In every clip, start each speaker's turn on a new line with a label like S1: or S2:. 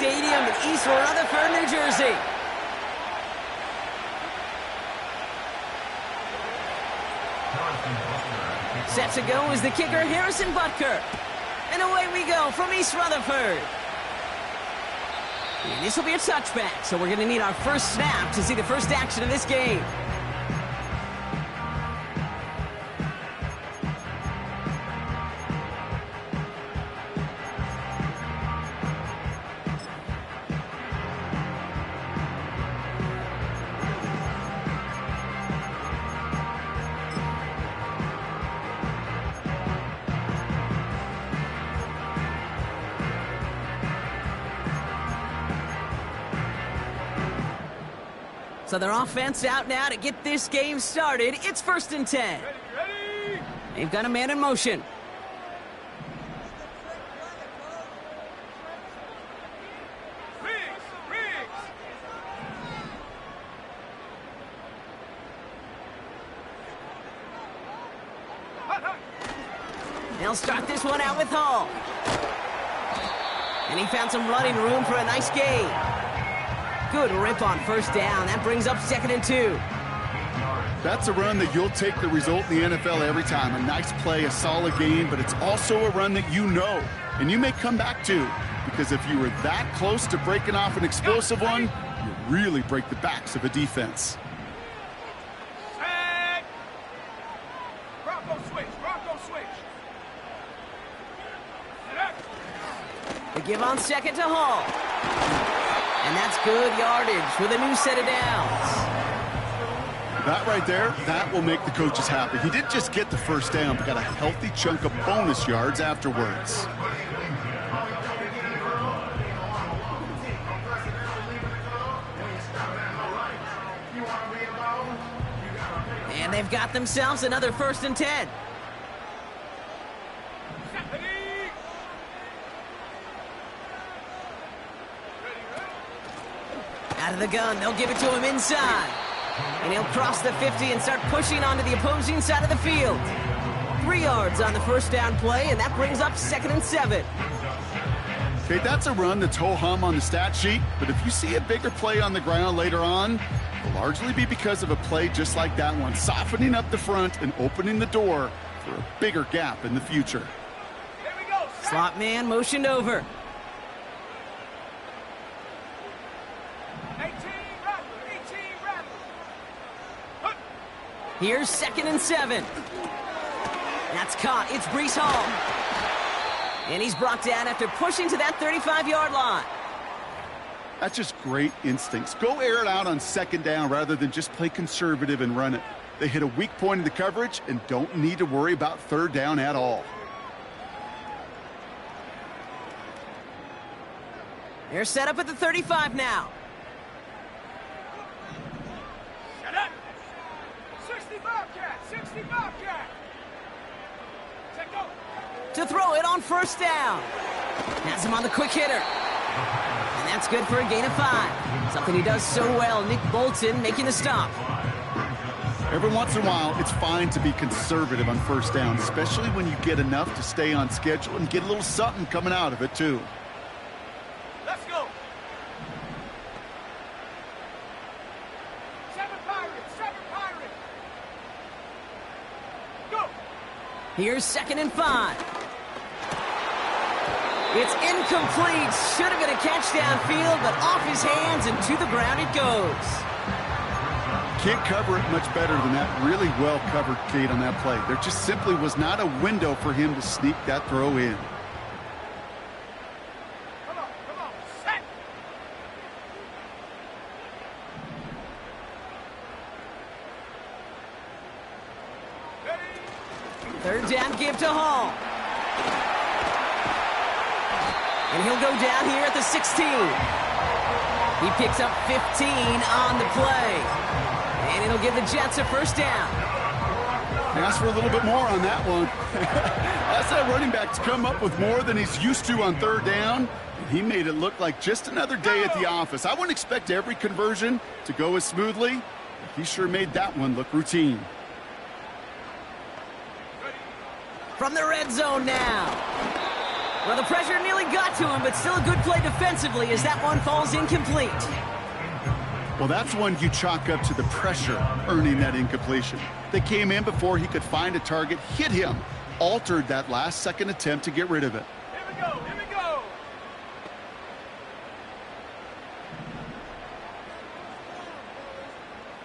S1: Stadium in East Rutherford, New Jersey. Set to go is the kicker, Harrison Butker. And away we go from East Rutherford. And this will be a touchback, so we're going to need our first snap to see the first action of this game. So their offense out now to get this game started. It's 1st and 10.
S2: Ready.
S1: They've got a man in motion.
S2: Riggs.
S1: They'll start this one out with Hall. And he found some running room for a nice gain. Good rip on 1st down. That brings up 2nd and 2.
S3: That's a run that you'll take the result in the NFL every time. A nice play, a solid game, but it's also a run that you know, and you may come back to, because if you were that close to breaking off an explosive one, you really break the backs of a defense.
S2: Tag. Bronco switch.
S1: They give on 2nd to Hall. And that's good yardage with a new set of downs.
S3: That right there, that will make the coaches happy. He didn't just get the 1st down, but got a healthy chunk of bonus yards afterwards.
S1: And they've got themselves another 1st and 10. Out of the gun, they'll give it to him inside. And he'll cross the 50 and start pushing onto the opposing side of the field. 3 yards on the 1st down play, and that brings up 2nd and 7.
S3: Okay, that's a run that's ho-hum on the stat sheet, but if you see a bigger play on the ground later on, it'll largely be because of a play just like that one, softening up the front and opening the door for a bigger gap in the future.
S2: Here we go.
S1: Slot man motioned over.
S2: 18 rattle.
S1: Here's 2nd and 7. That's caught. It's Breece Hall. And he's brought down after pushing to that 35-yard line.
S3: That's just great instincts. Go air it out on 2nd down rather than just play conservative and run it. They hit a weak point in the coverage and don't need to worry about 3rd down at all.
S1: They're set up at the 35 now.
S2: Shut up. 60 Bobcat. Take go.
S1: To throw it on 1st down. Has him on the quick hitter. And that's good for a gain of 5. Something he does so well. Nick Bolton making the stop.
S3: Every once in a while, it's fine to be conservative on 1st down, especially when you get enough to stay on schedule and get a little something coming out of it, too.
S2: Let's go. 7 Pirates. Go.
S1: Here's 2nd and 5. It's incomplete. Should have been a catch downfield, but off his hands and to the ground it goes.
S3: Can't cover it much better than that. Really well covered, Kate, on that play. There just simply was not a window for him to sneak that throw in.
S2: Come on. Set. Ready.
S1: 3rd down give to Hall. And he'll go down here at the 16. He picks up 15 on the play. And it'll give the Jets a 1st down.
S3: Ask for a little bit more on that one. That's that running back to come up with more than he's used to on 3rd down. And he made it look like just another day at the office. I wouldn't expect every conversion to go as smoothly, but he sure made that one look routine.
S1: From the red zone now. Well, the pressure nearly got to him, but still a good play defensively as that one falls incomplete.
S3: Well, that's one you chalk up to the pressure earning that incompletion. They came in before he could find a target, hit him, altered that last-second attempt to get rid of it.
S2: Here we go, here we go.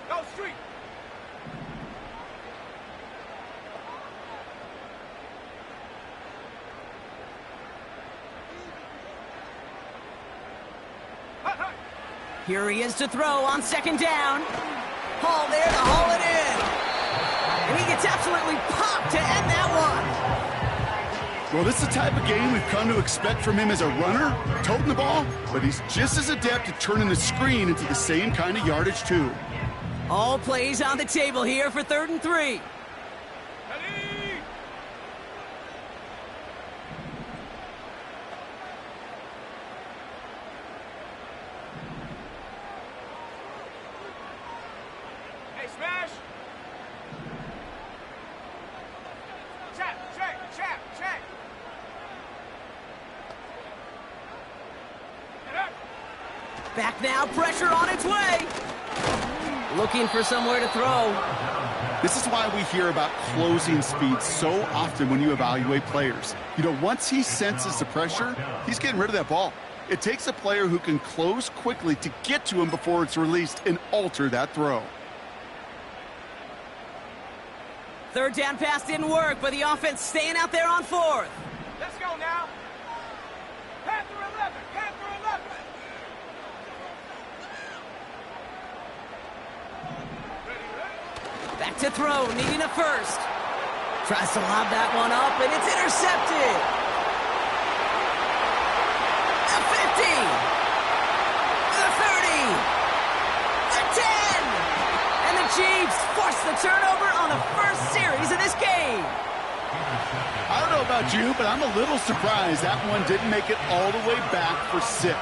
S2: Go street. Hut, hut.
S1: Here he is to throw on second down. Hall there to haul it in. And he gets absolutely popped to end that one.
S3: Well, this is the type of game we've come to expect from him as a runner, toting the ball, but he's just as adept at turning the screen into the same kind of yardage, too.
S1: All plays on the table here for 3rd and 3.
S2: Ready? Hey, smash. Check. Get up.
S1: Back now, pressure on its way. Looking for somewhere to throw.
S3: This is why we hear about closing speed so often when you evaluate players. You know, once he senses the pressure, he's getting rid of that ball. It takes a player who can close quickly to get to him before it's released and alter that throw.
S1: 3rd down pass didn't work, but the offense staying out there on 4th.
S2: Let's go now. Panther 11.
S1: Back to throw, needing a first. Tries to lob that one up, and it's intercepted. The 50. The 30. The 10. And the Chiefs force the turnover on the first series of this game.
S3: I don't know about you, but I'm a little surprised that one didn't make it all the way back for 6.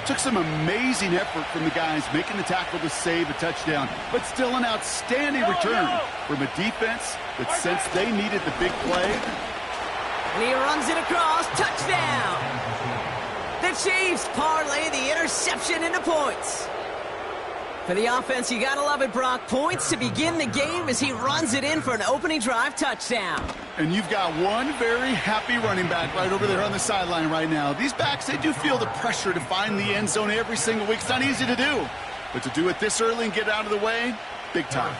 S3: Took some amazing effort from the guys making the tackle to save a touchdown, but still an outstanding return from a defense that sensed they needed the big play.
S1: And he runs it across, touchdown. The Chiefs parlay the interception into points. For the offense, you gotta love it, Brock. Points to begin the game as he runs it in for an opening drive touchdown.
S3: And you've got one very happy running back right over there on the sideline right now. These backs, they do feel the pressure to find the end zone every single week. It's not easy to do. But to do it this early and get out of the way, big time.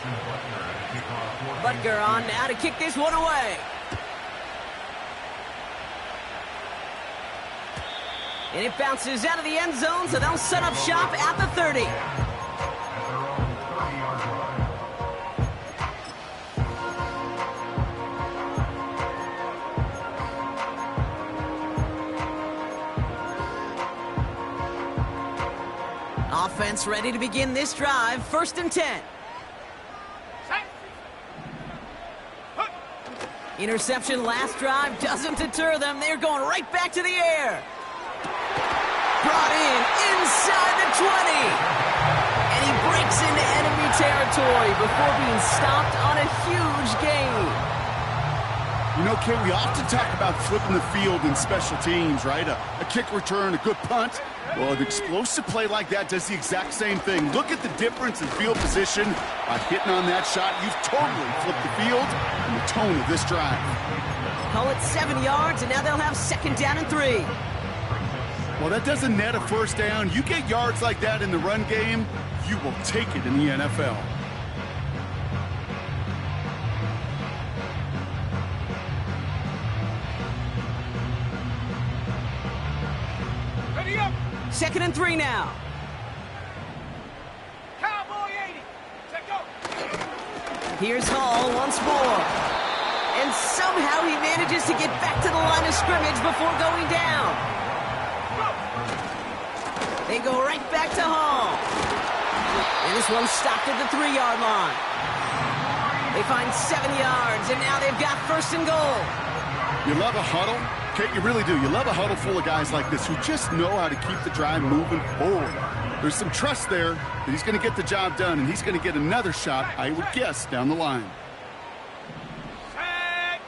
S1: Butker on now to kick this one away. And it bounces out of the end zone, so they'll set up shop at the 30. Offense ready to begin this drive. 1st and 10.
S2: Set. Hut.
S1: Interception last drive doesn't deter them. They're going right back to the air. Brought in inside the 20. And he breaks into enemy territory before being stopped on a huge gain.
S3: You know, Kate, we often talk about flipping the field in special teams, right? A kick return, a good punt. Well, an explosive play like that does the exact same thing. Look at the difference in field position. By hitting on that shot, you've totally flipped the field and the tone of this drive.
S1: Call it 7 yards, and now they'll have 2nd down and 3.
S3: Well, that doesn't net a first down. You get yards like that in the run game, you will take it in the NFL.
S2: Ready up.
S1: 2nd and 3 now.
S2: Cowboy 80. Set go.
S1: Here's Hall once more. And somehow he manages to get back to the line of scrimmage before going down. They go right back to Hall. And this one's stopped at the 3-yard line. They find 7 yards, and now they've got 1st and goal.
S3: You love a huddle? Kate, you really do. You love a huddle full of guys like this who just know how to keep the drive moving forward. There's some trust there that he's going to get the job done, and he's going to get another shot, I would guess, down the line.
S2: Set.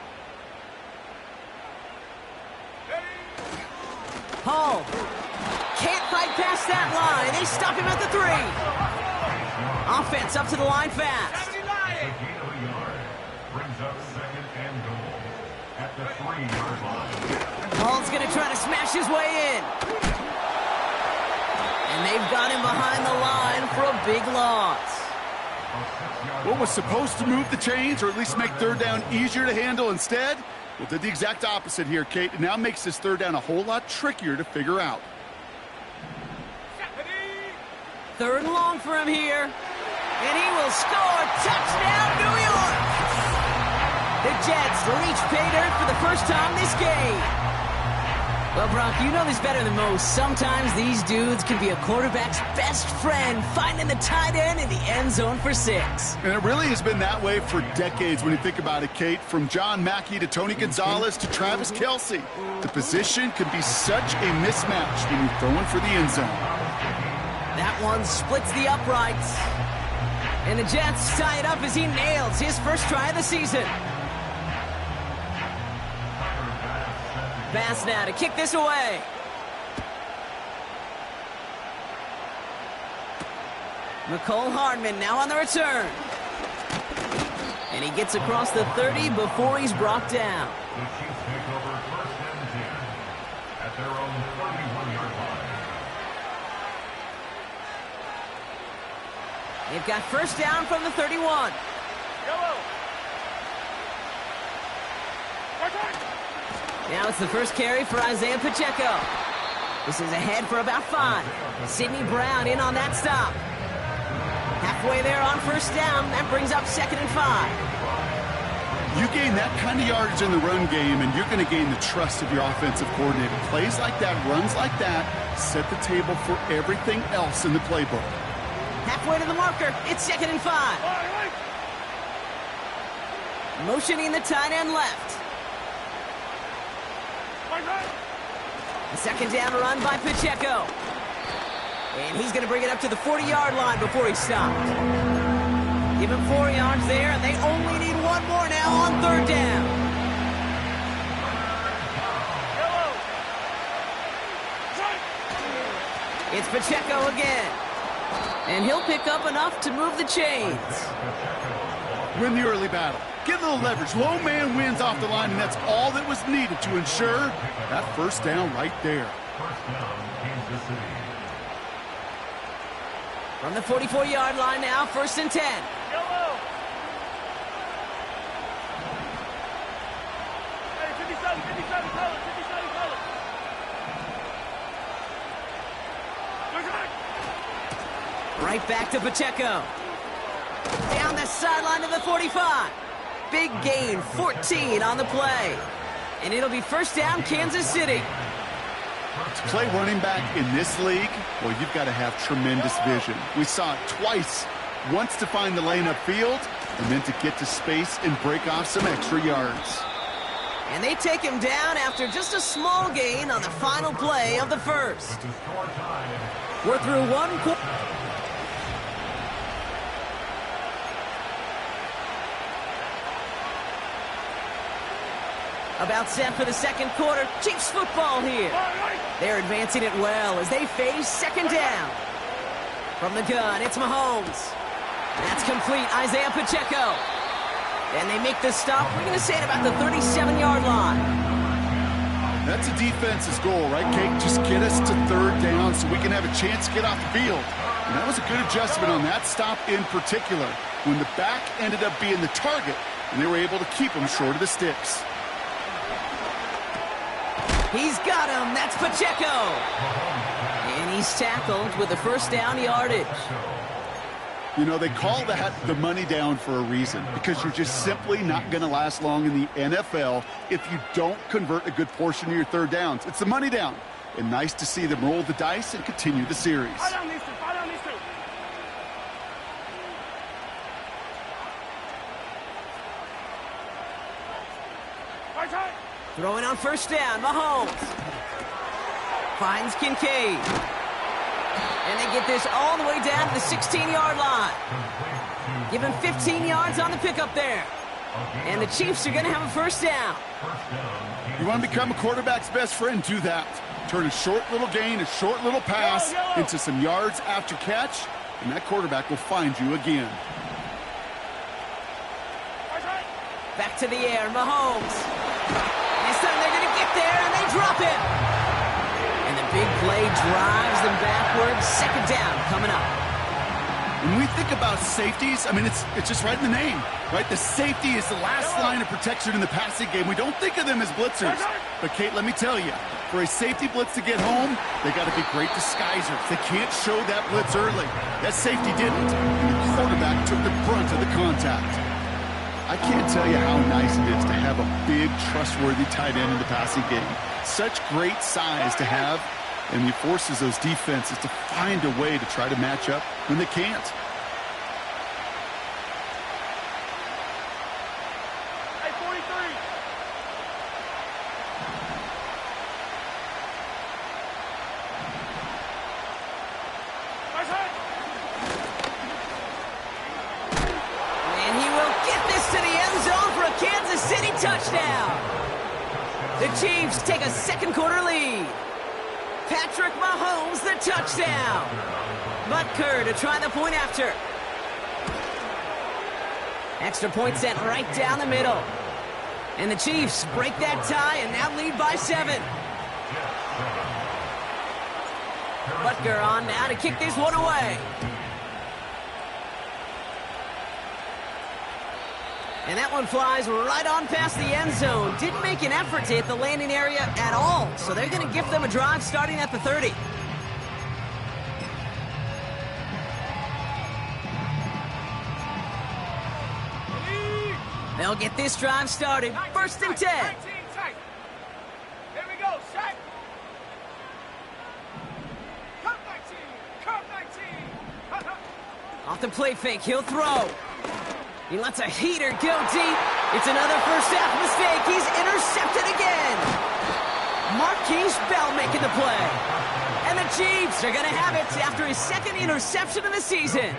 S2: Ready.
S1: past that line. They stop him at the 3. Offense up to the line fast.
S4: Brings up second and goal at the 3-yard line.
S1: Hall's going to try to smash his way in. And they've got him behind the line for a big loss.
S3: What was supposed to move the chains, or at least make third down easier to handle instead? Well, did the exact opposite here, Kate. It now makes this third down a whole lot trickier to figure out.
S1: 3rd and long for him here. And he will score. Touchdown, New York! The Jets reach pay dirt for the first time this game. Well, Brock, you know this better than most. Sometimes these dudes can be a quarterback's best friend, finding the tight end in the end zone for 6.
S3: And it really has been that way for decades when you think about it, Kate. From John Mackey to Tony Gonzalez to Travis Kelce. The position can be such a mismatch when you're throwing for the end zone.
S1: That one splits the uprights. And the Jets tie it up as he nails his first try of the season. Pass now to kick this away. McCole Hardman now on the return. And he gets across the 30 before he's brought down.
S4: The Chiefs take over 1st and 10 at their own 31-yard line.
S1: They've got first down from the 31.
S2: Yellow.
S1: Now it's the first carry for Isaiah Pacheco. This is ahead for about 5. Sidney Brown in on that stop. Halfway there on first down. That brings up 2nd and 5.
S3: You gain that kind of yardage in the run game, and you're going to gain the trust of your offensive coordinator. Plays like that, runs like that, set the table for everything else in the playbook.
S1: Halfway to the marker. It's 2nd and 5. Motioning the tight end left. A 2nd down run by Pacheco. And he's going to bring it up to the 40-yard line before he stopped. Give him 4 yards there, and they only need 1 more now on 3rd down. It's Pacheco again. And he'll pick up enough to move the chains.
S3: Win the early battle. Get a little leverage. Low man wins off the line, and that's all that was needed to ensure that first down right there.
S4: First down, Kansas City.
S1: From the 44-yard line now, 1st and 10.
S2: Yellow. Hey, 57, color, 57, color.
S1: Right back to Pacheco. Down the sideline to the 45. Big gain, 14 on the play. And it'll be first down, Kansas City.
S3: To play running back in this league, well, you've got to have tremendous vision. We saw it twice. Once to find the lane upfield, and then to get to space and break off some extra yards.
S1: And they take him down after just a small gain on the final play of the first. We're through 1 quarter. About set for the 2nd quarter. Chiefs football here. They're advancing it well as they face 2nd down. From the gun, it's Mahomes. That's complete. Isaiah Pacheco. And they make the stop. We're going to say it about the 37-yard line.
S3: That's a defense's goal, right, Kate? Just get us to 3rd down so we can have a chance to get off the field. And that was a good adjustment on that stop in particular, when the back ended up being the target, and they were able to keep him short of the sticks.
S1: He's got him. That's Pacheco. And he's tackled with the first down yardage.
S3: You know, they call that the money down for a reason, because you're just simply not going to last long in the NFL if you don't convert a good portion of your 3rd downs. It's the money down. And nice to see them roll the dice and continue the series.
S2: Fall down these two.
S1: Throwing on first down, Mahomes. Finds Kincaid. And they get this all the way down to the 16-yard line. Give him 15 yards on the pickup there. And the Chiefs are going to have a first down.
S3: You want to become a quarterback's best friend? Do that. Turn a short little gain, a short little pass into some yards after catch, and that quarterback will find you again.
S1: Back to the air, Mahomes. This time they're going to get there, and they drop it. And the big play drives them backwards. Second down coming up.
S3: When we think about safeties, I mean, it's just right in the name, right? The safety is the last line of protection in the passing game. We don't think of them as blitzers. But, Kate, let me tell you, for a safety blitz to get home, they got to be great disguisers. They can't show that blitz early. That safety didn't. The quarterback took the brunt of the contact. I can't tell you how nice it is to have a big, trustworthy tight end in the passing game. Such great size to have, and he forces those defenses to find a way to try to match up when they can't.
S2: Hey, 43.
S1: And he will get this to the end zone for a Kansas City touchdown. The Chiefs take a second quarter lead. Patrick Mahomes, the touchdown. Butker to try the point after. Extra point sent right down the middle. And the Chiefs break that tie and now lead by 7. Butker on now to kick this one away. And that one flies right on past the end zone. Didn't make an effort to hit the landing area at all. So they're going to give them a drive starting at the 30. They'll get this drive started. First and 10.
S2: 19 tight. Here we go, set. Cut 19. Cut 19.
S1: Off the play fake, he'll throw. He lets a heater go deep. It's another first half mistake. He's intercepted again. Marquise Bell making the play. And the Chiefs are going to have it after his second interception of the season.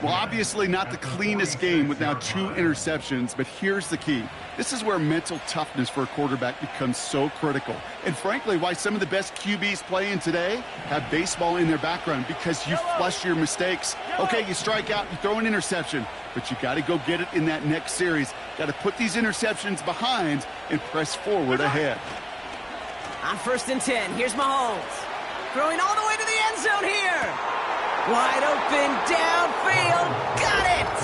S3: Well, obviously not the cleanest game with now 2 interceptions, but here's the key. This is where mental toughness for a quarterback becomes so critical. And frankly, why some of the best QBs playing today have baseball in their background, because you flush your mistakes. Okay, you strike out, you throw an interception, but you got to go get it in that next series. Got to put these interceptions behind and press forward ahead.
S1: On first and 10, here's Mahomes. Throwing all the way to the end zone here. Wide open, downfield, got it!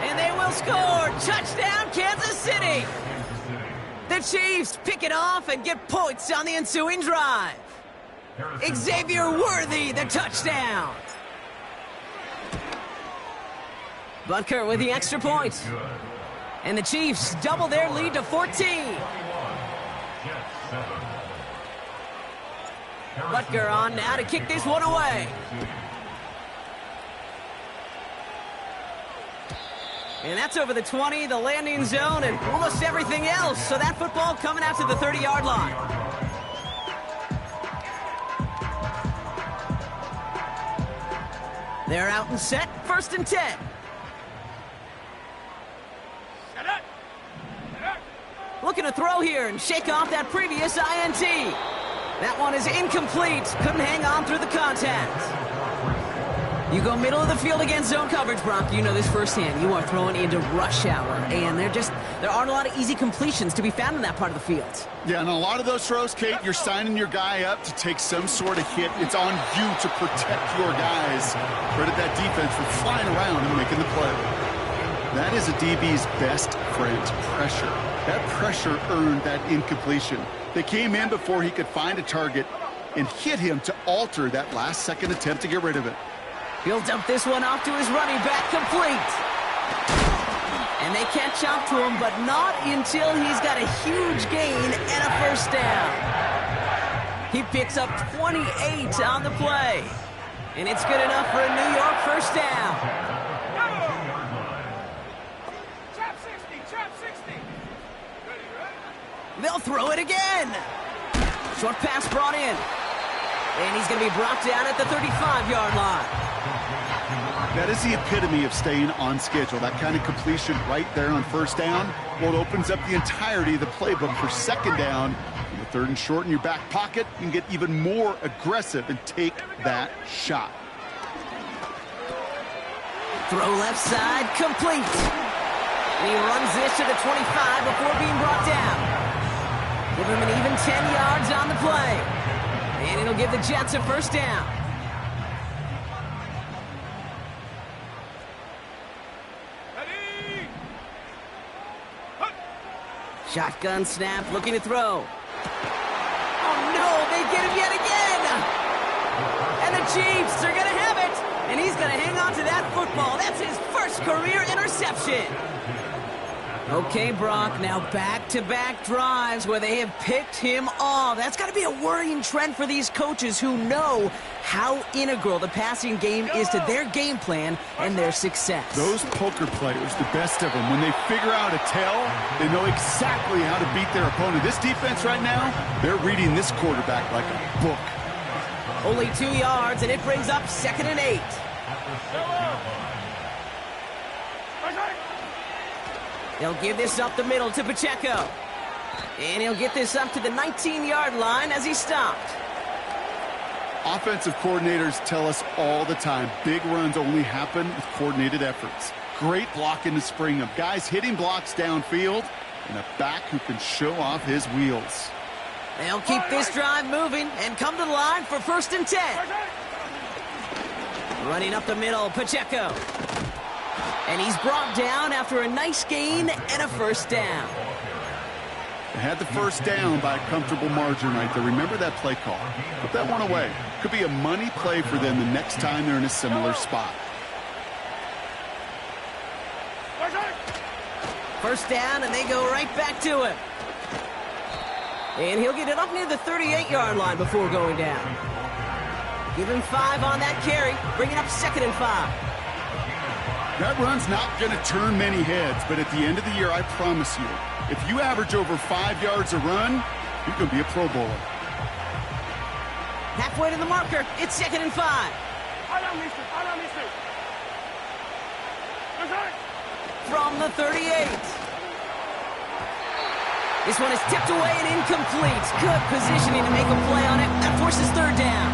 S1: And they will score! Touchdown, Kansas City! The Chiefs pick it off and get points on the ensuing drive. Xavier Worthy, the touchdown! Butker with the extra point. And the Chiefs double their lead to 14. Butker on now to kick this one away. And that's over the 20, the landing zone, and almost everything else. So that football coming out to the 30-yard line. They're out and set, first and 10. Looking to throw here and shake off that previous INT. That one is incomplete. Couldn't hang on through the contact. You go middle of the field against zone coverage, Brock. You know this firsthand. You are throwing into rush hour, and there aren't a lot of easy completions to be found in that part of the field.
S3: Yeah, and a lot of those throws, Kate, you're signing your guy up to take some sort of hit. It's on you to protect your guys. Credit that defense for flying around and making the play. That is a DB's best friend, pressure. That pressure earned that incompletion. They came in before he could find a target and hit him to alter that last-second attempt to get rid of it.
S1: He'll dump this one off to his running back, complete. And they catch up to him, but not until he's got a huge gain and a first down. He picks up 28 on the play. And it's good enough for a New York first down.
S2: Trap 60, trap 60.
S1: They'll throw it again. Short pass brought in. And he's going to be brought down at the 35-yard line.
S3: That is the epitome of staying on schedule. That kind of completion right there on first down. Well, it opens up the entirety of the playbook for second down. In the third and short in your back pocket, you can get even more aggressive and take that shot.
S1: Throw left side, complete. And he runs this to the 25 before being brought down. Give him an even 10 yards on the play. And it'll give the Jets a first down.
S2: Ready?
S1: Shotgun snap, looking to throw. Oh no, they get him yet again! And the Chiefs are going to have it! And he's going to hang on to that football. That's his first career interception. Okay, Brock, now back-to-back drives where they have picked him off. That's got to be a worrying trend for these coaches who know how integral the passing game is to their game plan and their success.
S3: Those poker players, the best of them, when they figure out a tell, they know exactly how to beat their opponent. This defense right now, they're reading this quarterback like a book.
S1: Only 2 yards, and it brings up 2nd and 8. They'll give this up the middle to Pacheco. And he'll get this up to the 19-yard line as he stopped.
S3: Offensive coordinators tell us all the time, big runs only happen with coordinated efforts. Great blocking to spring them. Guys hitting blocks downfield, and a back who can show off his wheels.
S1: They'll keep this drive moving and come to the line for 1st and 10. Running up the middle, Pacheco. And he's brought down after a nice gain and a first down.
S3: They had the first down by a comfortable margin right there. Remember that play call. Put that one away. Could be a money play for them the next time they're in a similar spot.
S1: First down, and they go right back to him. And he'll get it up near the 38-yard line before going down. Give him 5 on that carry, bringing up 2nd and 5.
S3: That run's not going to turn many heads, but at the end of the year, I promise you, if you average over 5 yards a run, you're going to be a Pro Bowler.
S1: Halfway to the marker, it's 2nd and 5. From the 38. This one is tipped away and incomplete. Good positioning to make a play on it. That forces 3rd down.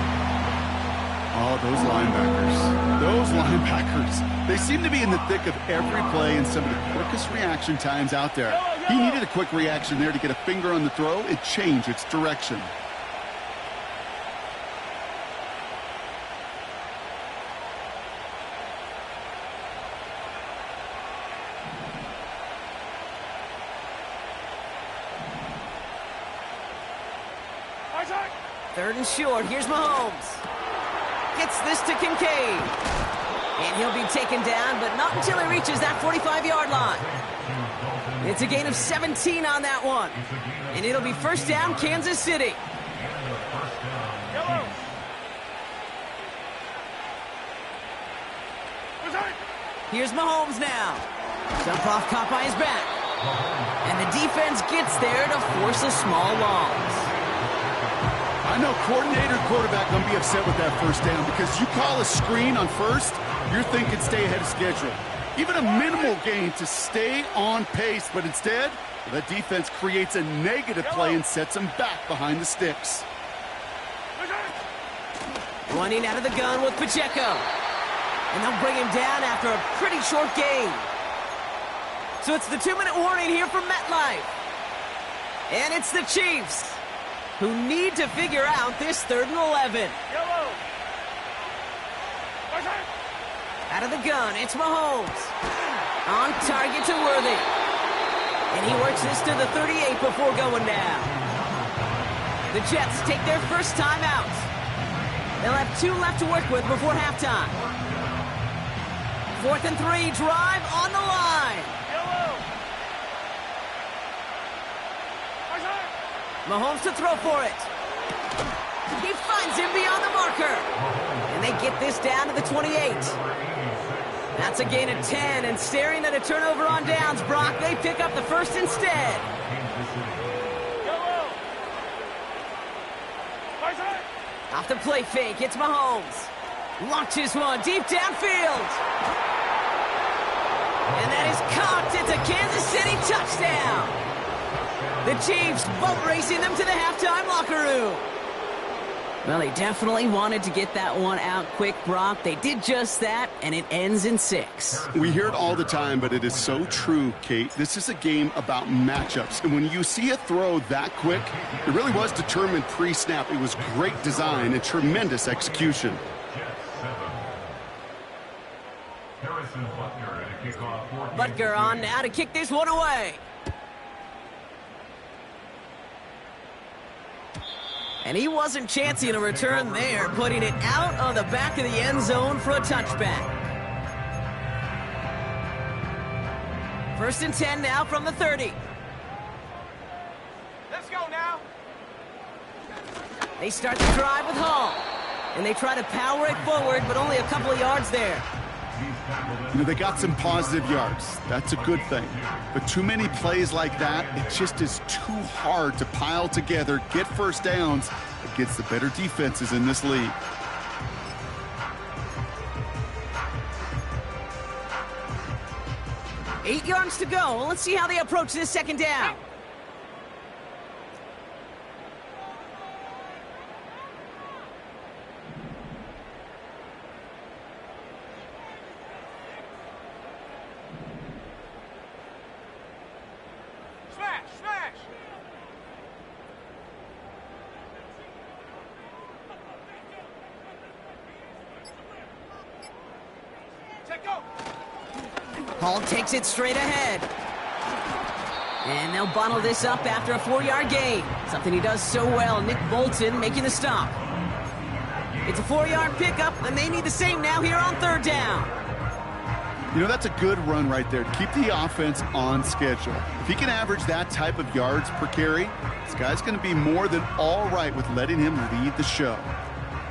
S3: Oh, those linebackers. Those linebackers. They seem to be in the thick of every play and some of the quickest reaction times out there. He needed a quick reaction there to get a finger on the throw. It changed its direction.
S1: Third and short. Here's Mahomes. Gets this to Kincaid. And he'll be taken down, but not until he reaches that 45-yard line. It's a gain of 17 on that one. And it'll be first down, Kansas City. Here's Mahomes now. Jump off caught by his back. And the defense gets there to force a small loss.
S3: I know coordinator quarterback going to be upset with that first down because you call a screen on first, you're thinking stay ahead of schedule. Even a minimal gain to stay on pace, but instead, that defense creates a negative play and sets them back behind the sticks.
S1: Running out of the gun with Pacheco. And they'll bring him down after a pretty short gain. So it's the 2-minute warning here from MetLife. And it's the Chiefs who need to figure out this 3rd and 11. Out of the gun, it's Mahomes. On target to Worthy. And he works this to the 38 before going down. The Jets take their first time out. They'll have 2 left to work with before halftime. 4th and 3, drive on the line. Mahomes to throw for it. He finds him beyond the marker. And they get this down to the 28. That's a gain of 10, and staring at a turnover on downs, Brock, they pick up the first instead. Off the play fake, it's Mahomes. Launches one deep downfield. And that is caught. It's a Kansas City touchdown. The Chiefs boat racing them to the halftime locker room. Well, they definitely wanted to get that one out quick, Brock. They did just that, and it ends in 6.
S3: We hear it all the time, but it is so true, Kate. This is a game about matchups. And when you see a throw that quick, it really was determined pre-snap. It was great design and tremendous execution.
S1: Butker on now to kick this one away. And he wasn't chancing a return there, putting it out of the back of the end zone for a touchback. 1st and 10 now from the 30.
S2: Let's go now.
S1: They start the drive with Hall. And they try to power it forward, but only a couple of yards there.
S3: You know, they got some positive yards. That's a good thing. But too many plays like that, it just is too hard to pile together, get first downs against the better defenses in this league.
S1: Eight yards to go. Let's see how they approach this second down.
S2: Smash, smash. Check go.
S1: Hall takes it straight ahead. And they'll bottle this up after a 4-yard gain. Something he does so well. Nick Bolton making the stop. It's a 4-yard pickup, and they need the same now here on 3rd down.
S3: You know, that's a good run right there to keep the offense on schedule. If he can average that type of yards per carry, this guy's going to be more than all right with letting him lead the show.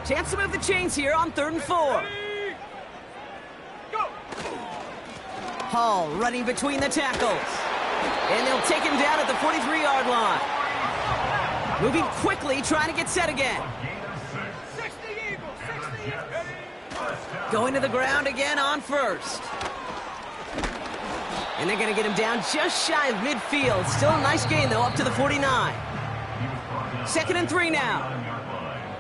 S1: Chance to move the chains here on 3rd and 4.
S2: Go.
S1: Hall running between the tackles. And they'll take him down at the 43-yard line. Moving quickly, trying to get set again.
S2: 60 Eagles, 60 Eagles.
S1: Going to the ground again on 1st. And they're going to get him down just shy of midfield. Still a nice gain, though, up to the 49. 2nd and 3 now.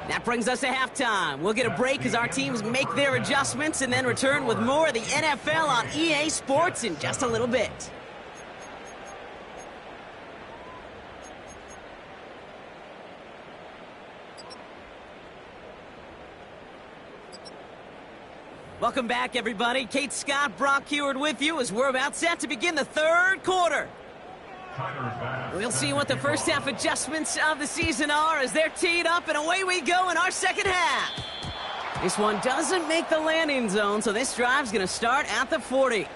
S1: That brings us to halftime. We'll get a break as our teams make their adjustments and then return with more of the NFL on EA Sports in just a little bit. Welcome back, everybody. Kate Scott, Brock Heward with you as we're about set to begin the 3rd quarter. We'll see what the first half adjustments of the season are as they're teed up, and away we go in our second half. This one doesn't make the landing zone, so this drive's going to start at the 40.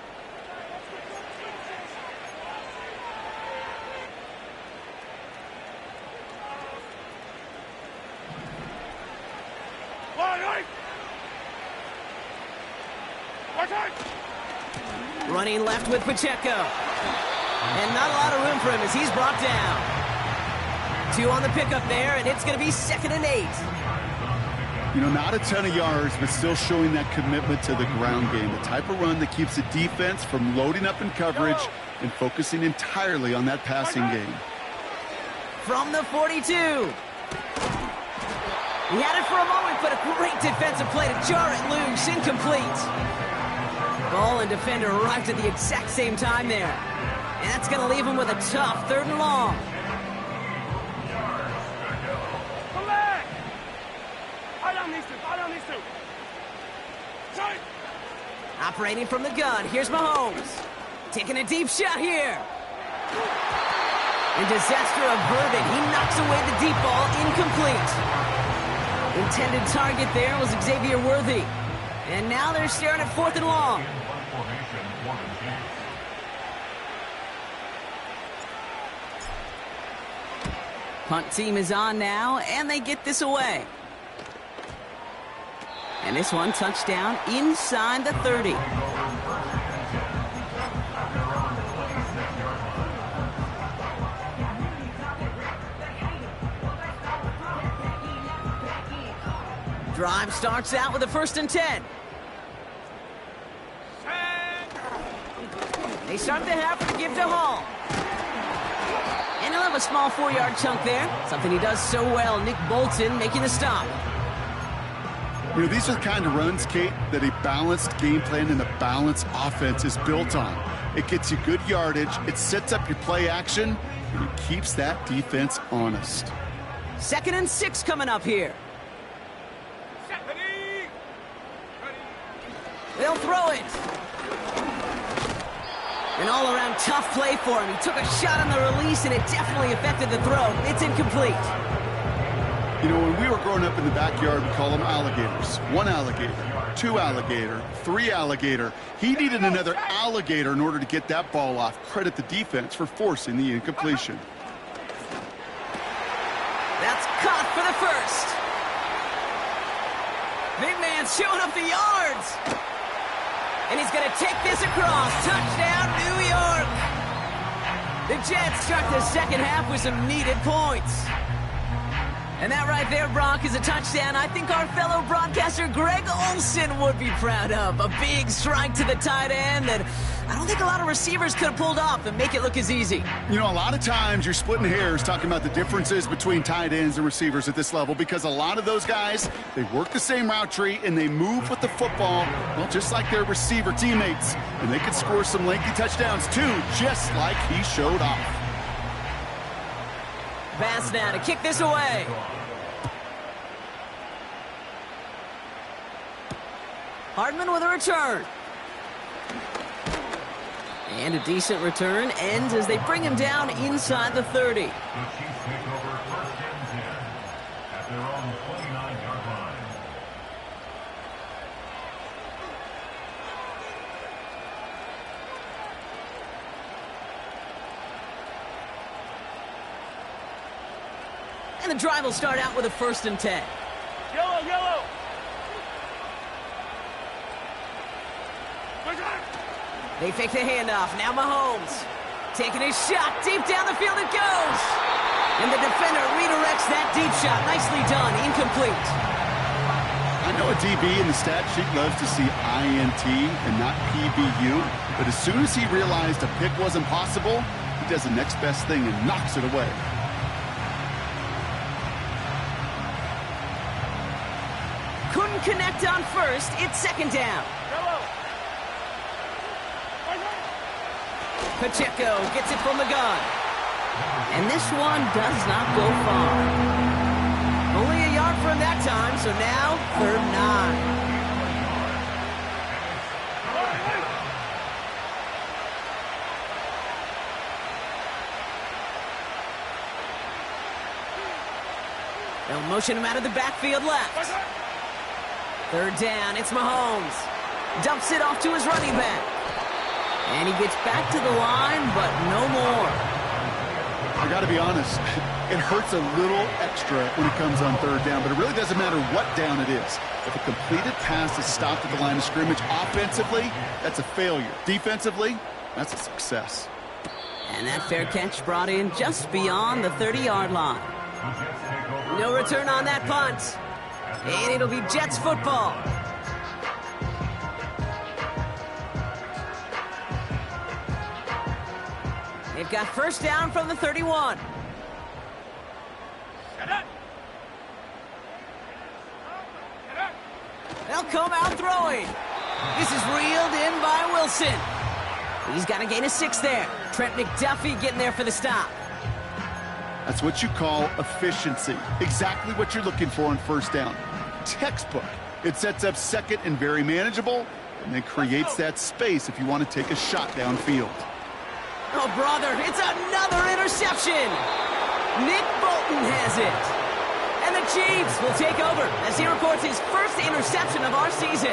S1: Running left with Pacheco. And not a lot of room for him as he's brought down. 2 on the pickup there, and it's going to be 2nd and 8.
S3: You know, not a ton of yards, but still showing that commitment to the ground game. The type of run that keeps the defense from loading up in coverage and focusing entirely on that passing game.
S1: From the 42. He had it for a moment, but a great defensive play to jar it loose. Incomplete. Ball and defender arrived at the exact same time there. And that's going to leave him with a tough 3rd and long.
S2: Come back. Hold on these two. Hold on these two. Tight.
S1: Operating from the gun. Here's Mahomes. Taking a deep shot here. And disaster averted. He knocks away the deep ball. Incomplete. Intended target there was Xavier Worthy. And now they're staring at 4th and long. Punt team is on now, and they get this away. And this one touchdown inside the 30. Drive starts out with a 1st and 10. They start the half with a give to Hall. And he'll have a small 4-yard chunk there. Something he does so well. Nick Bolton making the stop.
S3: You know, these are the kind of runs, Kate, that a balanced game plan and a balanced offense is built on. It gets you good yardage, it sets up your play action, and it keeps that defense honest.
S1: 2nd and 6 coming up here. They'll throw it. An all-around tough play for him. He took a shot on the release, and it definitely affected the throw. It's incomplete.
S3: You know, when we were growing up in the backyard, we call them alligators. 1 alligator, 2 alligator, 3 alligator. He needed another alligator in order to get that ball off. Credit the defense for forcing the incompletion.
S1: That's caught for the 1st. Big man showing up the yards. And he's going to take this across. Touchdown, New York. The Jets start the 2nd half with some needed points. And that right there, Brock, is a touchdown I think our fellow broadcaster Greg Olsen would be proud of. A big strike to the tight end that I don't think a lot of receivers could have pulled off and make it look as easy.
S3: You know, a lot of times you're splitting hairs talking about the differences between tight ends and receivers at this level because a lot of those guys, they work the same route tree and they move with the football, well, just like their receiver teammates. And they can score some lengthy touchdowns too, just like he showed off.
S1: Pass now to kick this away. Hardman with a return. And a decent return ends as they bring him down inside the 30.
S4: The Chiefs take over 1st and 10 at their own 29-yard line.
S1: And the drive will start out with a 1st and 10.
S2: Yellow, yellow.
S1: They fake the handoff. Now Mahomes taking his shot. Deep down the field it goes. And the defender redirects that deep shot. Nicely done. Incomplete.
S3: I know a DB in the stat sheet loves to see INT and not PBU, but as soon as he realized a pick wasn't possible, he does the next best thing and knocks it away.
S1: Couldn't connect on 1st. It's 2nd down.
S2: Yellow.
S1: Pacheco gets it from the gun. And this one does not go far. Only a yard from that time, so now 3rd and 9. They'll motion him out of the backfield left. 3rd down, it's Mahomes. Dumps it off to his running back. And he gets back to the line, but no more.
S3: I got to be honest, it hurts a little extra when it comes on 3rd down, but it really doesn't matter what down it is. If a completed pass is stopped at the line of scrimmage, offensively, that's a failure. Defensively, that's a success.
S1: And that fair catch brought in just beyond the 30-yard line. No return on that punt. And it'll be Jets football. They've got 1st down from the 31. They'll come out throwing. This is reeled in by Wilson. He's got to gain a 6 there. Trent McDuffie getting there for the stop.
S3: That's what you call efficiency. Exactly what you're looking for on 1st down. Textbook. It sets up 2nd and very manageable, and then creates that space if you want to take a shot downfield.
S1: Oh, brother, it's another interception. Nick Bolton has it. And the Chiefs will take over as he records his 1st interception of our season.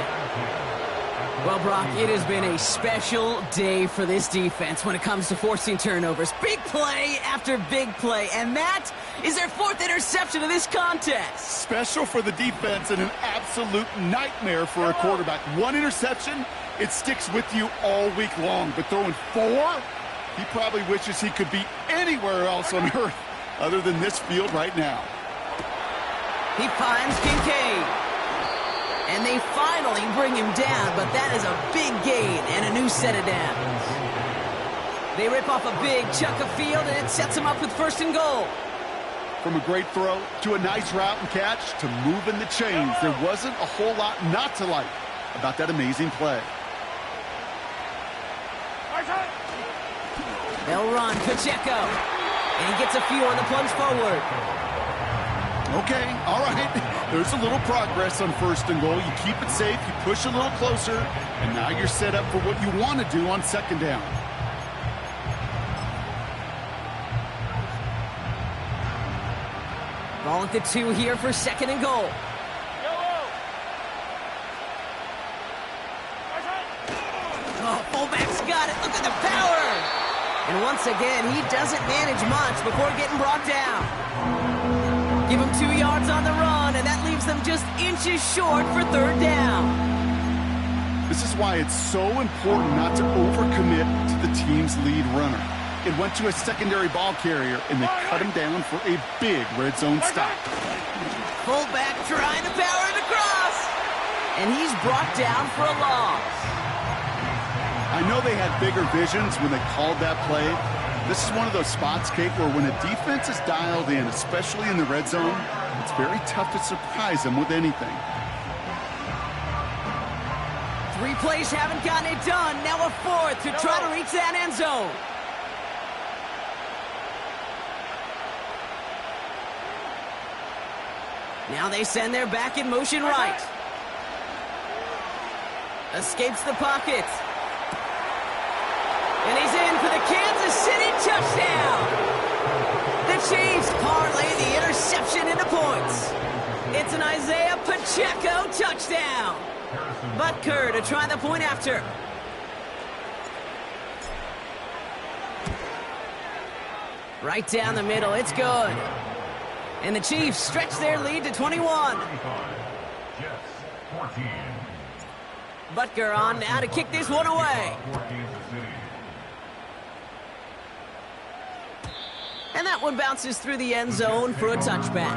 S1: Well, Brock, it has been a special day for this defense when it comes to forcing turnovers. Big play after big play, and that is their 4th interception of this contest.
S3: Special for the defense and an absolute nightmare for a quarterback. 1 interception, it sticks with you all week long, but throwing 4? He probably wishes he could be anywhere else on earth other than this field right now.
S1: He finds Kincaid. And they finally bring him down, but that is a big gain and a new set of downs. They rip off a big chunk of field, and it sets them up with 1st and goal.
S3: From a great throw to a nice route and catch to moving the chains, there wasn't a whole lot not to like about that amazing play.
S1: They'll run Pacheco, and he gets a few on the plunge forward.
S3: Okay, all right. There's a little progress on 1st and goal. You keep it safe, you push a little closer, and now you're set up for what you want to do on 2nd down.
S1: Ball at the 2 here for 2nd and goal. Oh, fullback's got it. Look at the power. And once again, he doesn't manage much before getting brought down. Give him 2 yards on the run, and that leaves them just inches short for 3rd down.
S3: This is why it's so important not to overcommit to the team's lead runner. It went to a secondary ball carrier, and they cut him down for a big red zone stop.
S1: Fullback trying to power it across, and he's brought down for a loss.
S3: I know they had bigger visions when they called that play. This is one of those spots, Kate, where when a defense is dialed in, especially in the red zone, it's very tough to surprise them with anything.
S1: 3 plays haven't gotten it done. Now a 4th to try to reach that end zone. Now they send their back in motion right. Escapes the pocket. And he's in for the Kansas City touchdown. The Chiefs parlay the interception into points. It's an Isaiah Pacheco touchdown. Butker to try the point after. Right down the middle, it's good. And the Chiefs stretch their lead to 21. Butker on now to kick this one away. And that one bounces through the end zone for a touchback.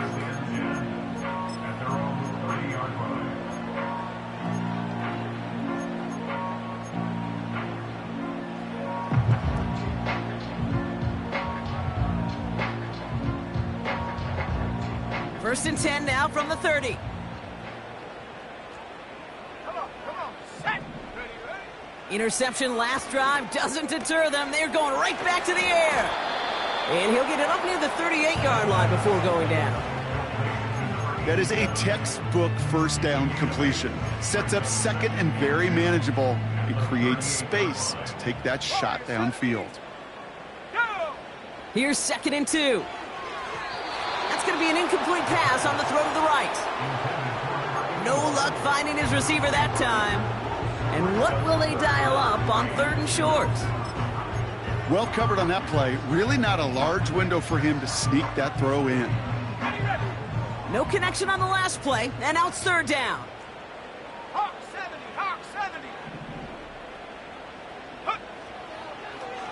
S1: First and 10 now from the 30. Interception last drive doesn't deter them. They're going right back to the air. And he'll get it up near the 38-yard line before going down.
S3: That is a textbook 1st down completion. Sets up 2nd and very manageable. It creates space to take that shot downfield.
S1: Here's 2nd and 2. That's going to be an incomplete pass on the throw to the right. No luck finding his receiver that time. And what will they dial up on 3rd and short?
S3: Well covered on that play. Really not a large window for him to sneak that throw in.
S1: No connection on the last play, and now it's 3rd down.
S2: Hawk 70, Hawk 70.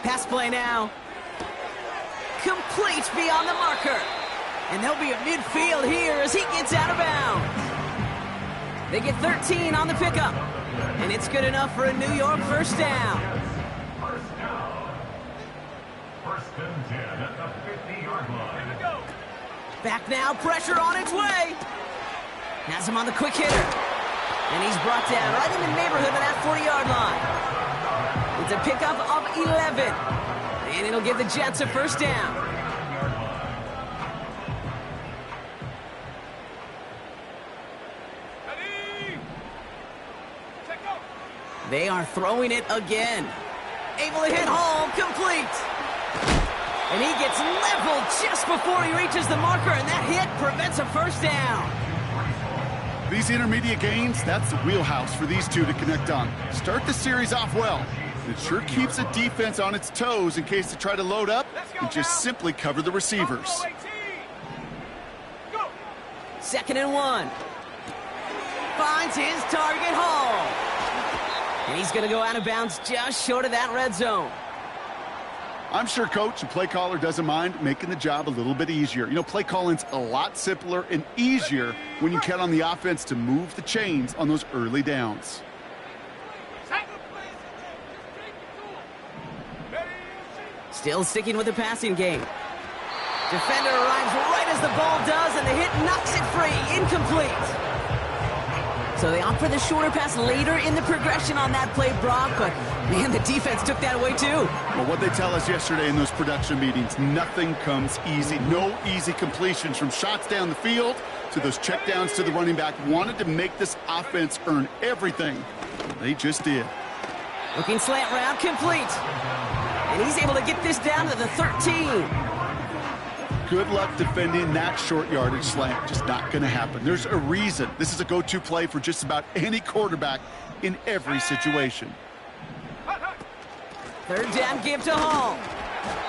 S1: Pass play now. Complete beyond the marker. And they'll be at midfield here as he gets out of bounds. They get 13 on the pickup. And it's good enough for a New York 1st down.
S4: 1st and 10 at the 50-yard line.
S1: Back now, pressure on its way. Has him on the quick hitter. And he's brought down right in the neighborhood of that 40-yard line. It's a pickup of 11. And it'll give the Jets a 1st down. They are throwing it again. Able to hit home, complete. And he gets leveled just before he reaches the marker, and that hit prevents a 1st down.
S3: These intermediate gains, that's the wheelhouse for these two to connect on. Start the series off well. It sure keeps the defense on its toes in case they try to load up and just simply cover the receivers.
S1: 2nd and 1. Finds his target home. And he's going to go out of bounds just short of that red zone.
S3: I'm sure coach and play caller doesn't mind making the job a little bit easier. You know, play calling's a lot simpler and easier when you count on the offense to move the chains on those early downs.
S1: Still sticking with the passing game. Defender arrives right as the ball does, and the hit knocks it free. Incomplete. So they opt for the shorter pass later in the progression on that play, Brock, but man, the defense took that away too.
S3: Well, what they tell us yesterday in those production meetings, nothing comes easy. No easy completions from shots down the field to those checkdowns to the running back. Wanted to make this offense earn everything. They just did.
S1: Looking slant route, complete. And he's able to get this down to the 13.
S3: Good luck defending that short yardage slant. Just not going to happen. There's a reason. This is a go-to play for just about any quarterback in every situation.
S1: Third down give to Hall.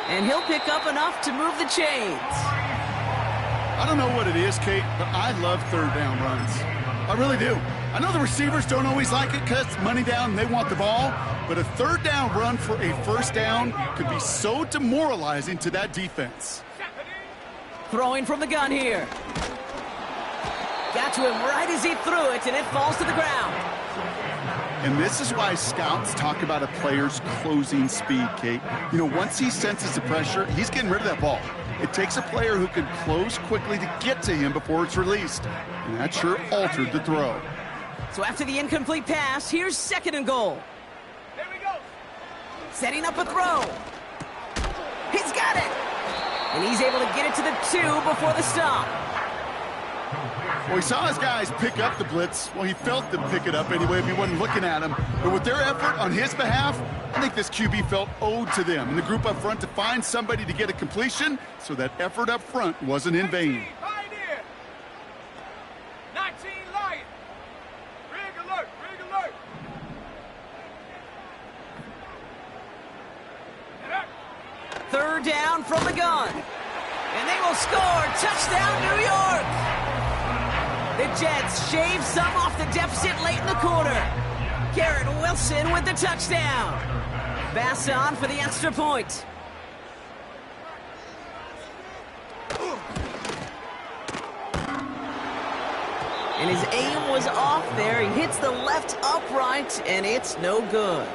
S1: And he'll pick up enough to move the chains.
S3: I don't know what it is, Kate, but I love third down runs. I really do. I know the receivers don't always like it because it's money down and they want the ball, but a third down run for a first down could be so demoralizing to that defense.
S1: Throwing from the gun here. Got to him right as he threw it, and it falls to the ground.
S3: And this is why scouts talk about a player's closing speed, Kate. You know, once he senses the pressure, he's getting rid of that ball. It takes a player who can close quickly to get to him before it's released. And that sure altered the throw.
S1: So after the incomplete pass, here's 2nd and goal.
S2: Here we go.
S1: Setting up a throw. He's got it. And he's able to get it to the 2 before the stop.
S3: Well, he saw his guys pick up the blitz. Well, he felt them pick it up anyway if he wasn't looking at him. But with their effort on his behalf, I think this QB felt owed to them and the group up front to find somebody to get a completion, so that effort up front wasn't in vain.
S2: 19 Lion. Rig alert, rig alert.
S1: Third down from the gun. And they will score. Touchdown, New York. The Jets shave some off the deficit late in the quarter. Garrett Wilson with the touchdown. Bass on for the extra point. And his aim was off there. He hits the left upright, and it's no good.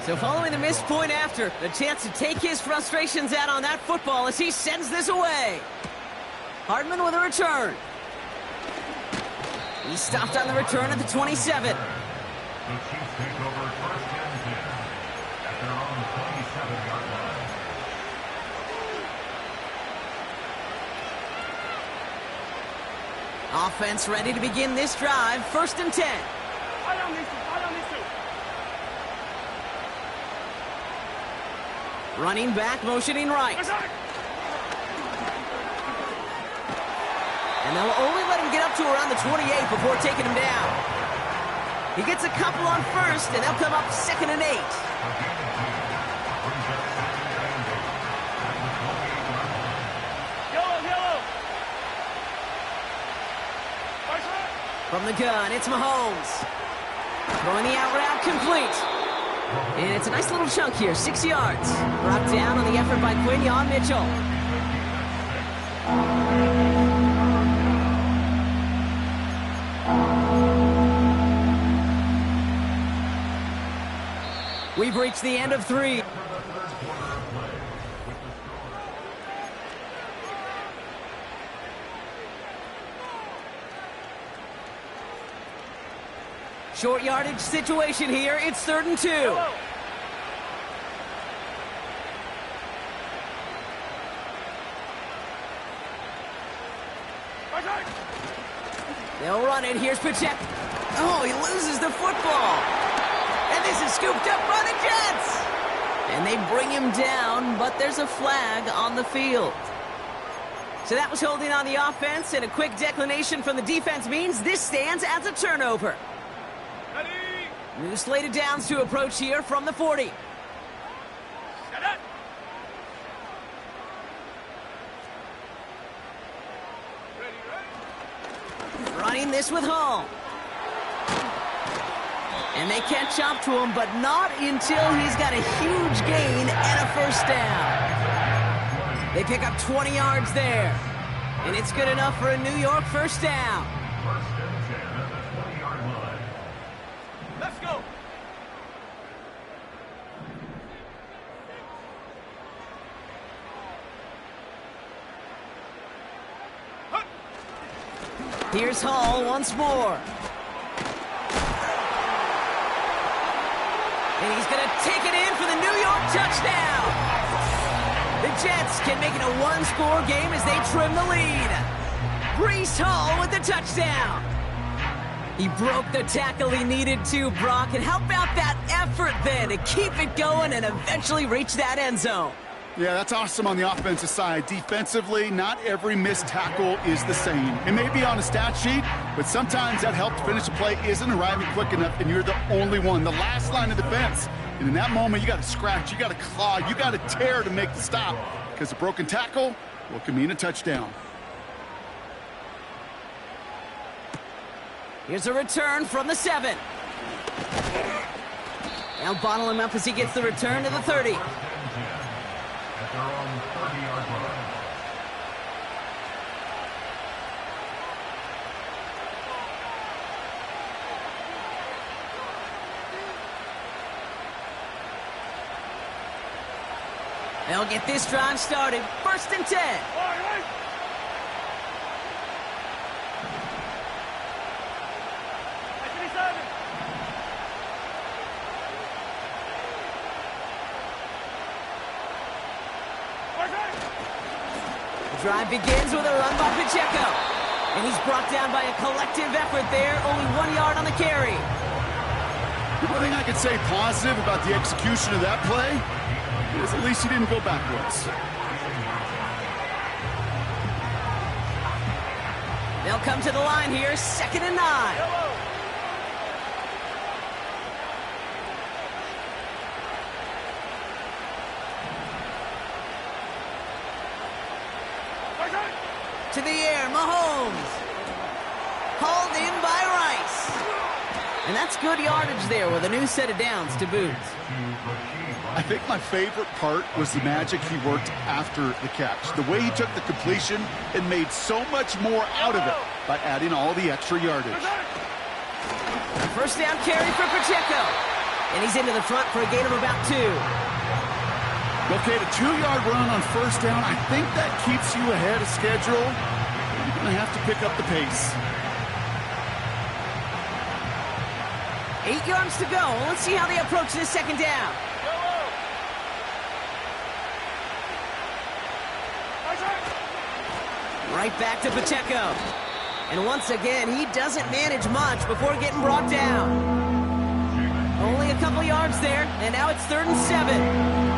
S1: So following the missed point after, the chance to take his frustrations out on that football as he sends this away. Hardman with a return. He stopped on the return at the 27.
S4: The Chiefs take over 1st and 10 at their own 27-yard line.
S1: Offense ready to begin this drive. 1st and 10. Running back, motioning right. And they'll only let him get up to around the 28 before taking him down. He gets a couple on 1st, and they'll come up 2nd and 8.
S2: Yellow.
S1: From the gun, it's Mahomes. Throwing the out route, complete. And it's a nice little chunk here, 6 yards. Brought down on the effort by Quinyon Mitchell. We've reached the end of 3. Short yardage situation here. It's 3rd and 2. They'll run it. Here's Pacheco. Oh, he loses the football. And this is scooped up by the Jets. And they bring him down, but there's a flag on the field. So that was holding on the offense, and a quick declination from the defense means this stands as a turnover. New slated downs to approach here from the 40. Running this with Hall. And they catch up to him, but not until he's got a huge gain and a first down. They pick up 20 yards there. And it's good enough for a New York first down.
S4: First and 10 at the 20-yard line.
S2: Let's go.
S1: Here's Hall once more. And he's going to take it in for the New York touchdown. The Jets can make it a one-score game as they trim the lead. Breece Hall with the touchdown. He broke the tackle he needed to, Brock. And how about that effort then to keep it going and eventually reach that end zone?
S3: Yeah, that's awesome on the offensive side. Defensively, not every missed tackle is the same. It may be on a stat sheet, but sometimes that help to finish a play isn't arriving quick enough, and you're the only one, the last line of defense. And in that moment, you got to scratch, you got to claw, you got to tear to make the stop, because a broken tackle, well, can mean a touchdown.
S1: Here's a return from the 7. Now bottle him up as he gets the return to the 30.
S4: At their own 30-yard line.
S1: They'll get this drive started. First and 10.
S2: All right.
S1: The drive begins with a run by Pacheco. And he's brought down by a collective effort there. Only 1 yard on the carry.
S3: The one thing I could say positive about the execution of that play is at least he didn't go backwards.
S1: They'll come to the line here, 2nd and 9. To the air, Mahomes. Hauled in by Rice. And that's good yardage there with a new set of downs to boot.
S3: I think my favorite part was the magic he worked after the catch. The way he took the completion and made so much more out of it by adding all the extra yardage.
S1: First down carry for Pacheco. And he's into the front for a gain of about 2.
S3: Okay, the 2-yard run on first down, I think that keeps you ahead of schedule. You're going to have to pick up the pace.
S1: 8 yards to go. Let's see how they approach this second down. Right back to Pacheco. And once again, he doesn't manage much before getting brought down. Only a couple yards there, and now it's 3rd and 7.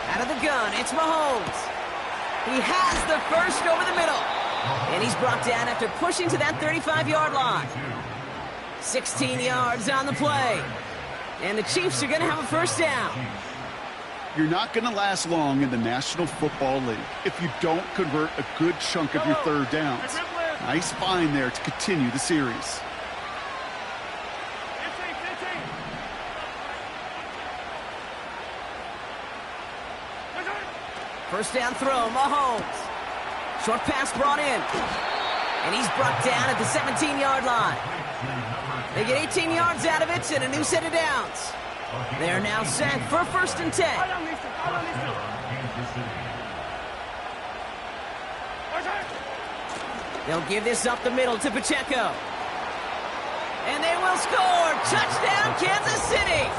S1: Out of the gun, it's Mahomes. He has the first over the middle. And he's brought down after pushing to that 35-yard line. 16 yards on the play. And the Chiefs are going to have a first down.
S3: You're not going to last long in the National Football League if you don't convert a good chunk of your third downs. Nice find there to continue the series.
S1: First down throw, Mahomes. Short pass brought in. And he's brought down at the 17-yard line. They get 18 yards out of it and a new set of downs. They are now set for 1st and 10. They'll give this up the middle to Pacheco. And they will score. Touchdown, Kansas City.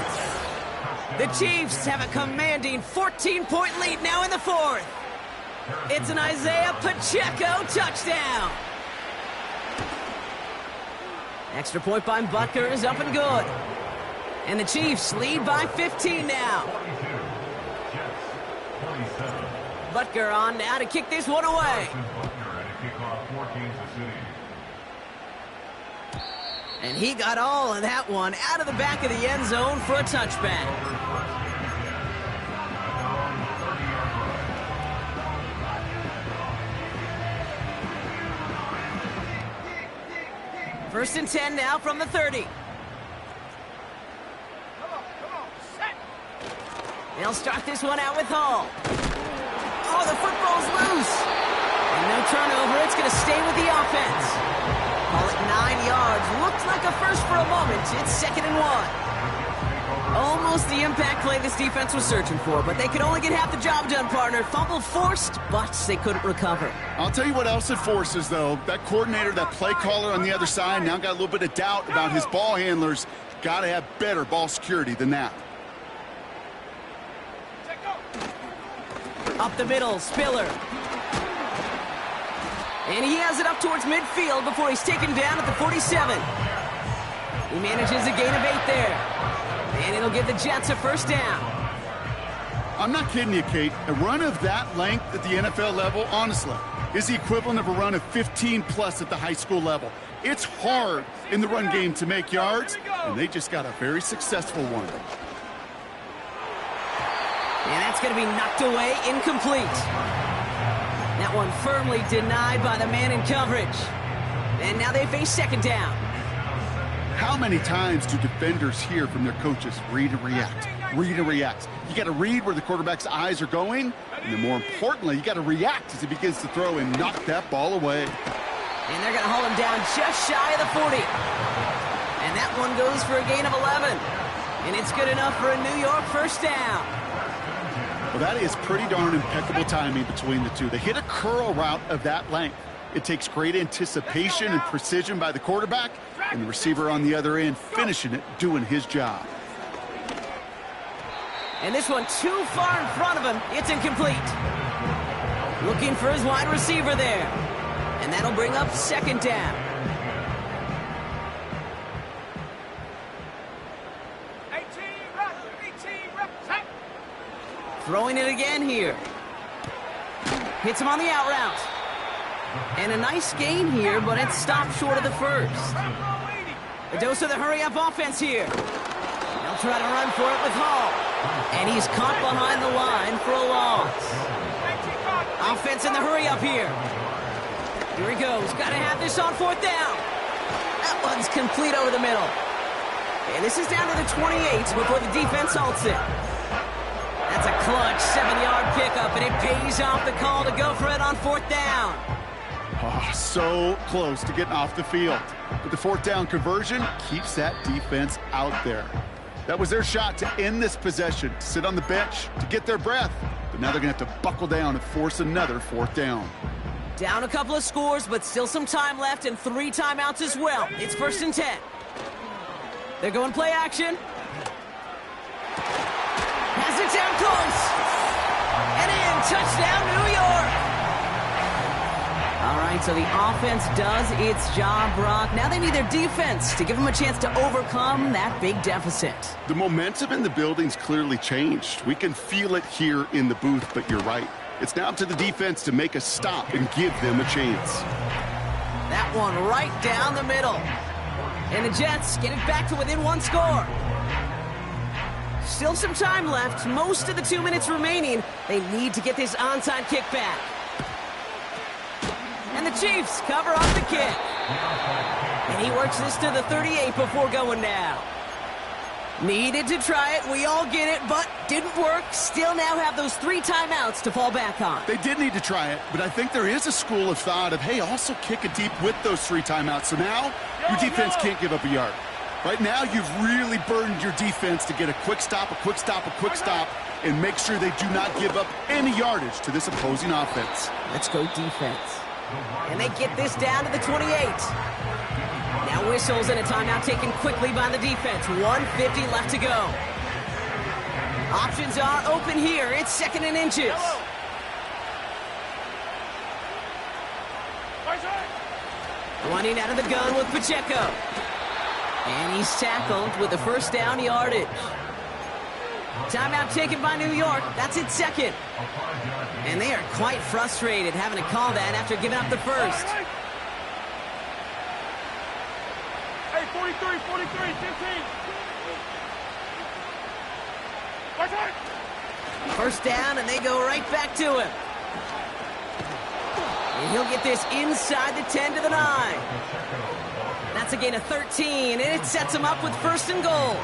S1: The Chiefs have a commanding 14-point lead now in the 4th. It's an Isaiah Pacheco touchdown. Extra point by Butker is up and good. And the Chiefs lead by 15 now. Butker on now to kick this one away. And he got all of that one out of the back of the end zone for a touchback. First and 10 now from the 30. They'll start this one out with Hall. Oh, the football's loose. And no turnover. It's going to stay with the offense. Call it 9 yards. Looked like a first for a moment. It's 2nd and 1. Almost the impact play this defense was searching for, but they could only get half the job done, partner. Fumble forced, but they couldn't recover.
S3: I'll tell you what else it forces, though. That coordinator, that play caller on the other side, now got a little bit of doubt about his ball handlers. Got to have better ball security than that.
S1: Up the middle, Spiller. And he has it up towards midfield before he's taken down at the 47. He manages a gain of 8 there. And it'll give the Jets a first down.
S3: I'm not kidding you, Kate. A run of that length at the NFL level, honestly, is the equivalent of a run of 15-plus at the high school level. It's hard in the run game to make yards, and they just got a very successful one.
S1: And that's going to be knocked away, incomplete. That one firmly denied by the man in coverage. And now they face 2nd down.
S3: How many times do defenders hear from their coaches, read and react, read and react? You got to read where the quarterback's eyes are going, and then more importantly, you got to react as he begins to throw and knock that ball away.
S1: And they're going to haul him down just shy of the 40. And that one goes for a gain of 11. And it's good enough for a New York first down.
S3: Well, that is pretty darn impeccable timing between the two. They hit a curl route of that length. It takes great anticipation and precision by the quarterback, and the receiver on the other end finishing it, doing his job.
S1: And this one too far in front of him. It's incomplete. Looking for his wide receiver there. And that'll bring up 2nd down.
S2: 18 reps.
S1: Throwing it again here. Hits him on the out route. And a nice gain here, but it's stopped short of the first. A dose of the hurry-up offense here. They'll try to run for it with Hall. And he's caught behind the line for a loss. Offense in the hurry-up here. Here he goes. Got to have this on 4th down. That one's complete over the middle. And this is down to the 28 before the defense halts it. That's a clutch 7-yard pickup, and it pays off the call to go for it on 4th down.
S3: Oh, so close to getting off the field. But the 4th down conversion keeps that defense out there. That was their shot to end this possession, to sit on the bench, to get their breath. But now they're going to have to buckle down and force another 4th down.
S1: Down a couple of scores, but still some time left and 3 timeouts as well. It's 1st and 10. They're going play action. Has it down close. And in, touchdown, New York. All right, so the offense does its job, Brock. Now they need their defense to give them a chance to overcome that big deficit.
S3: The momentum in the building's clearly changed. We can feel it here in the booth, but you're right. It's now up to the defense to make a stop and give them a chance.
S1: That one right down the middle. And the Jets get it back to within 1 score. Still some time left. Most of the 2 minutes remaining. They need to get this onside kick back. And the Chiefs cover up the kick. And he works this to the 38 before going down. Needed to try it. We all get it, but didn't work. Still now have those 3 timeouts to fall back on.
S3: They did need to try it, but I think there is a school of thought of, hey, also kick it deep with those 3 timeouts. So now your defense can't give up a yard. Right now, you've really burdened your defense to get a quick stop, and make sure they do not give up any yardage to this opposing offense.
S1: Let's go defense. And they get this down to the 28. Now whistles and a timeout taken quickly by the defense. 1:50 left to go. Options are open here. It's 2nd and inches. Running out of the gun with Pacheco. And he's tackled with the first down yardage. Timeout taken by New York. That's its 2nd. And they are quite frustrated having to call that after giving up the first.
S2: Hey, 40 43, 43, 15. My time.
S1: First down, and they go right back to him. And he'll get this inside the 10 to the 9. That's a gain of 13, and it sets him up with first and goal.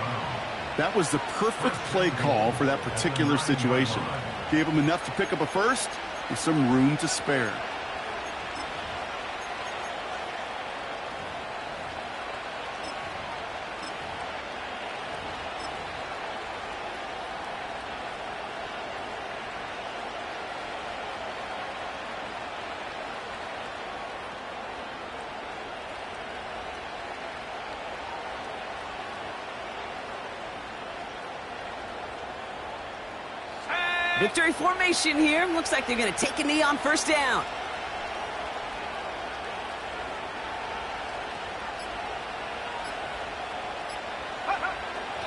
S3: That was the perfect play call for that particular situation. Gave him enough to pick up a first with some room to spare.
S1: Victory formation here. Looks like they're going to take a knee on first down.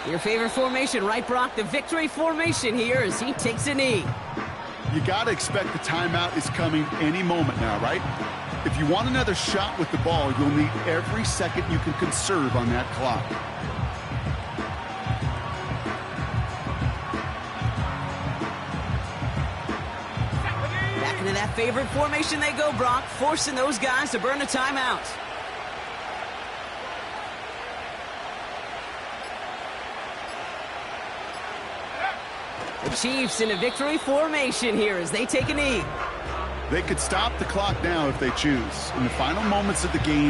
S1: Your favorite formation, right, Brock? The victory formation here as he takes a knee.
S3: You got to expect the timeout is coming any moment now, right? If you want another shot with the ball, you'll need every second you can conserve on that clock.
S1: Into that favorite formation they go, Brock, forcing those guys to burn a timeout. The Chiefs in a victory formation here as they take a knee.
S3: They could stop the clock now if they choose. In the final moments of the game,